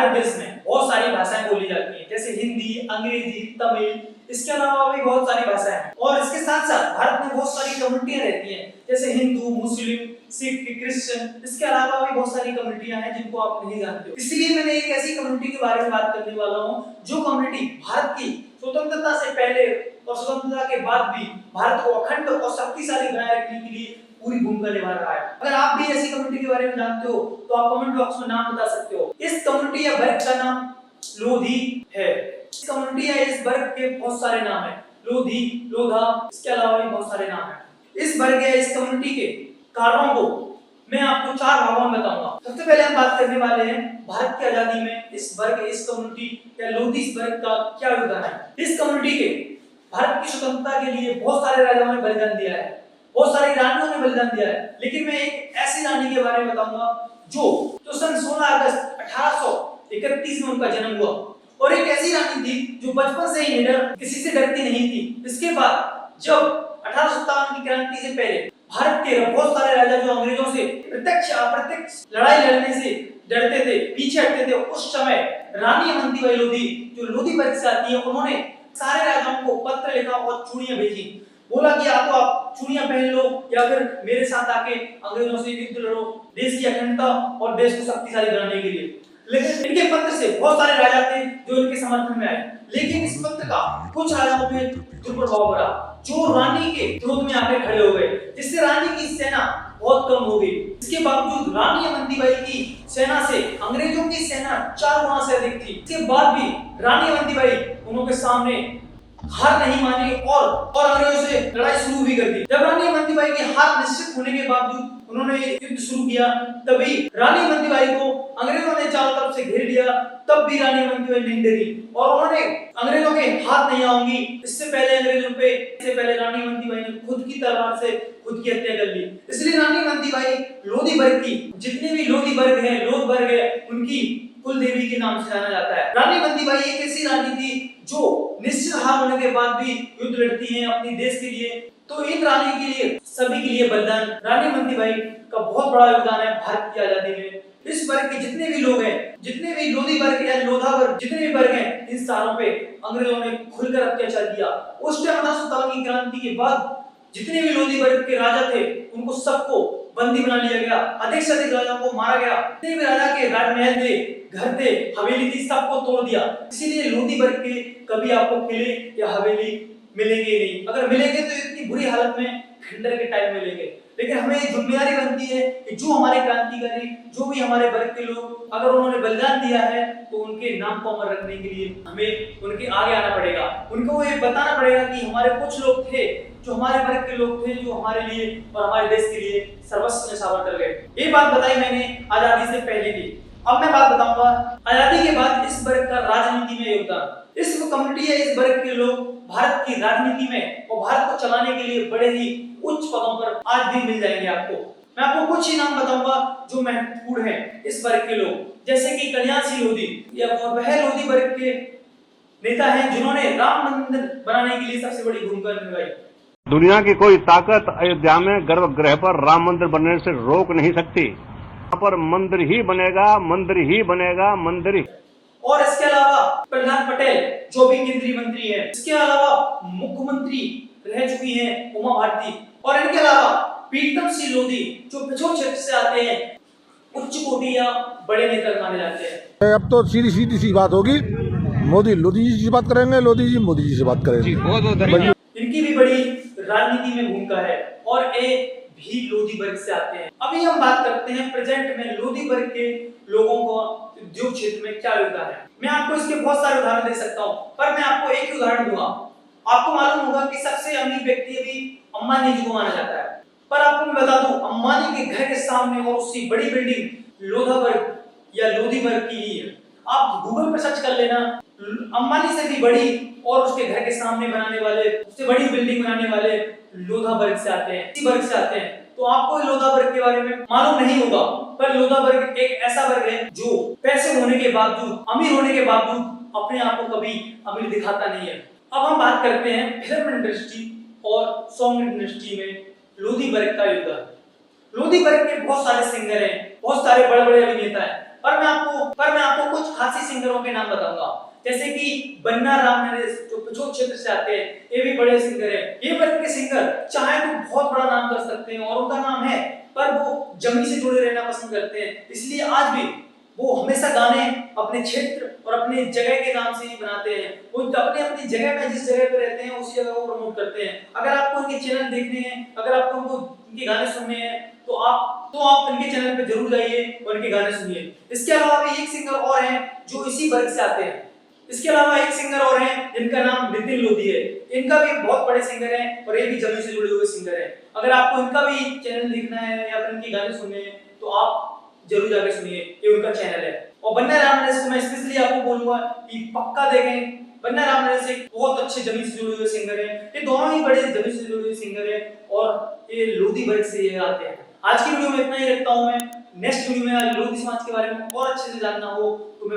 भारत देश में बहुत सारी भाषाएं बोली जाती हैं, जैसे हिंदी, अंग्रेजी, तमिल, इसके अलावा भी बहुत सारी भाषाएं हैं। और इसके साथ साथ भारत में बहुत सारी कम्युनिटियां रहती हैं, जैसे हिंदू, मुस्लिम, सिख, क्रिश्चियन, इसके अलावा भी बहुत सारी कम्युनिटियां हैं जिनको आप नहीं जानते हो। इसलिए मैंने एक ऐसी कम्युनिटी के बारे में बात करने वाला हूं जो कम्युनिटी भारत की स्वतंत्रता से पहले और स्वतंत्रता के बाद भी भारत को अखंड और शक्तिशाली बनाए रखने के लिए पूरी भूमिका निभा रहा है। अगर आप भी ऐसी कम्युनिटी के बारे में जानते हो तो आप कमेंट बॉक्स में नाम बता सकते हो। इस कम्युनिटी या वर्ग का नाम लोधी है। इस कम्युनिटी या इस वर्ग के बहुत सारे नाम हैं, लोधी, लोधा, इसके अलावा भी बहुत सारे नाम हैं। इस वर्ग या इस कम्युनिटी के कारणों को मैं आपको 4 भागों में बताऊंगा। सबसे पहले हम बात करने वाले हैं भारत की आजादी में इस वर्ग, इस कम्युनिटी या लोधी इस वर्ग का क्या योगदान है। इस कम्युनिटी के भारत की स्वतंत्रता के लिए बहुत सारे राजाओं ने बलिदान दिया है, बहुत सारी रानियों ने बलिदान दिया है, लेकिन मैं एक ऐसी रानी के बारे में बताऊंगा जो सन 16 अगस्त 1831 में उनका जन्म हुआ और एक ऐसी रानी थी जो बचपन से ही निडर, किसी से डरती नहीं थी। इसके बाद जब 1857 की क्रांति से पहले भारत के बहुत सारे राजा जो अंग्रेजों से प्रत्यक्ष अप्रत्यक्ष लड़ाई लड़ने से डरते थे, पीछे हटते थे, उस समय रानी अवंतीबाई लोधी जो लोधी वर्ग से आती है, उन्होंने सारे राजाओं को पत्र लिखा और चूड़ियां भेजी। बोला कि या तो आप चूड़ियां पहन लो या फिर मेरे साथ आके अंग्रेजों से युद्ध लड़ो, देश की अखंडता और देश को शक्तिशाली बनाने के लिए। लेकिन इनके पत्र से बहुत सारे राजा थे जो इनके समर्थन में आए, लेकिन इस पत्र का कुछ राजाओं पे दुष्प्रभाव पड़ा जो रानी के विरोध में आके खड़े हो गए, जिससे रानी की सेना बहुत कम हो गई। इसके बावजूद रानी अवंतीबाई की सेना से अंग्रेजों की सेना 4 गुना से अधिक थी। इसके बाद भी रानी अवंतीबाई उनके सामने हार नहीं मानी और अंग्रेजों से लड़ाई शुरू भी कर दी। जब रानी अवंतीबाई की हार निश्चित होने के बावजूद उन्होंने युद्ध शुरू किया, तभी रानी अवंतीबाई को अंग्रेजों ने चारों तरफ से घेर लिया। तब भी रानी अवंतीबाई नहीं डरी और उन्होंने अंग्रेजों के हाथ नहीं आऊंगी, इससे पहले रानी अवंतीबाई ने खुद की तलवार से खुद की हत्या कर ली। इसलिए रानी अवंतीबाई लोधी वर्ग की, जितने भी लोधी वर्ग है, लोध वर्ग है, उनकी कुल देवी के नाम से जाना जाता है। रानी अवंतीबाई एक ऐसी रानी थी जो निश्चित हार होने के बाद भी युद्ध लड़ती है अपने देश के लिए। तो इन रानी के लिए, सभी के लिए बलिदान, रानी अवंतीबाई का बहुत बड़ा योगदान है भारत की आजादी में। इस वर्ग के जितने भी लोग हैं, जितने भी लोधी वर्ग या लोधा वर्ग, जितने भी वर्ग हैं, इन सारों पे अंग्रेजों ने खुलकर अत्याचार किया। उस टाइम 1857 की क्रांति के बाद जितने भी लोधी वर्ग के राजा थे उनको सबको बंदी बना लिया गया, अधिक से अधिक राजाओं को मारा गया। जितने भी राजा के राजमहल थे, घर थे, हवेली थी, सबको तोड़ दिया। इसीलिए लोधी वर्ग के कभी आपको किले या हवेली मिलेंगे नहीं, अगर मिलेंगे तो इतनी बुरी हालत में खंडर के टाइम में मिलेंगे। लेकिन हमें जिम्मेदारी बनती है कि जो हमारे क्रांतिकारी, जो भी हमारे वर्ग के लोग, अगर उन्होंने बलिदान दिया है तो उनके नाम को अमर रखने के लिए हमें उनके आगे आना पड़ेगा। उनको ये बताना पड़ेगा कि हमारे कुछ लोग थे जो हमारे वर्ग के लोग थे, जो हमारे लिए और हमारे देश के लिए सर्वस्व न्यौछावर कर गए। ये बात बताई मैंने आजादी से पहले की। अब मैं बात बताऊंगा आजादी के बाद इस वर्ग का राजनीति में योगदान। इस कम्युनिटी या इस वर्ग के लोग भारत की राजनीति में और भारत को चलाने के लिए बड़े ही उच्च पदों पर आज भी मिल जाएंगे आपको। मैं आपको कुछ ही नाम बताऊंगा जो महत्वपूर्ण हैं इस वर्ग के लोग, जैसे कि कल्याण सिंह लोधी, या वह लोधी वर्ग के नेता हैं जिन्होंने राम मंदिर बनाने के लिए सबसे बड़ी भूमिका निभाई। दुनिया की कोई ताकत अयोध्या में गर्भगृह पर राम मंदिर बनने से रोक नहीं सकती। यहाँ पर मंदिर ही बनेगा, मंदिर ही बनेगा, मंदिर ही। और इसके अलावा प्रहलाद पटेल जो भी केंद्रीय मंत्री है, इसके अलावा मुख्यमंत्री रह चुकी हैं उमा भारती, और इनके अलावा प्रीतम सिंह लोधी जो पिछोर क्षेत्र से आते हैं, उच्च कोटि या बड़े नेता माने जाते हैं। अब तो सीधी सी बात होगी, मोदी लोधी जी से बात करेंगे, लोधी जी मोदी जी से बात करेंगे। इनकी भी बड़ी राजनीति में भूमिका है और ये भी लोधी वर्ग से आते हैं। अभी हम बात करते हैं प्रेजेंट में लोधी वर्ग के लोगों को उद्योग क्षेत्र में क्या योगदान है। मैं आपको इसके बहुत सारे उदाहरण दे सकता हूँ, पर मैं आपको एक ही उदाहरण दूंगा। आपको मालूम होगा कि सबसे अमीर व्यक्ति अभी अंबानी जी को माना जाता है, पर आपको मैं बता दूं अंबानी के घर के सामने और उसकी बड़ी बिल्डिंग लोधा वर्ग या लोधी वर्ग की ही है। आप गूगल पर सर्च कर लेना, अंबानी से भी बड़ी और उसके घर के सामने बनाने वाले, उससे बड़ी बिल्डिंग बनाने वाले लोधा वर्ग से आते हैं, इसी वर्ग से आते हैं। तो आपको लोधा वर्ग के बारे में मालूम नहीं होगा, पर लोधा वर्ग एक ऐसा वर्ग है जो पैसे होने के बावजूद, अमीर होने के बावजूद अपने आप को कभी अमीर दिखाता नहीं है। अब हम बात करते हैं फिल्म इंडस्ट्री और सॉन्ग इंडस्ट्री में लोधी वर्ग का योगदान। लोधी वर्ग के बहुत सारे सिंगर हैं, बहुत सारे बड़े बड़े अभिनेता हैं, पर मैं आपको कुछ खासी सिंगरों के नाम बताऊंगा, जैसे कि बन्ना राम नरेश जो पिछोर क्षेत्र से आते हैं, ये भी बड़े सिंगर हैं। ये वर्ग के सिंगर चाहे तो बहुत बड़ा नाम कर सकते हैं और उनका नाम है, पर वो जमी से जुड़े रहना पसंद करते हैं, इसलिए आज भी वो हमेशा गाने अपने क्षेत्र और अपने जगह के नाम से ही बनाते हैं। वो अपने अपनी जगह में जिस जगह पे रहते हैं उसी जगह को प्रमोट करते हैं। अगर आपको उनके चैनल देखने हैं, अगर आपको उनके गाने सुनने हैं, तो आप इनके चैनल पे जरूर जाइए और इनके गाने सुनिए। इसके अलावा भी एक सिंगर और हैं जो इसी वर्ग से आते हैं। इसके अलावा एक सिंगर और हैं जिनका नाम नितिन लोधी है। इनका भी बहुत बड़े सिंगर हैं और ये भी जमीन से जुड़े हुए सिंगर हैं। अगर आपको इनका भी चैनल देखना है या फिर इनके गाने सुनने हैं तो आप जरूर जाके सुनिए, ये उनका चैनल है। और बन्ना राम नरेश को मैं स्पेशली आपको बोलूंगा कि पक्का देखें। बन्ना राम नरेश एक बहुत अच्छे जमीन से जुड़े हुए सिंगर हैं। ये दोनों ही बड़े जमीन से जुड़े हुए सिंगर हैं और ये लोधी वर्ग से ये आते हैं। आज की वीडियो में इतना ही रखता हूं मैं। नेक्स्ट वीडियो में लोधी समाज के बारे में और अच्छे से जानना हो तो मैं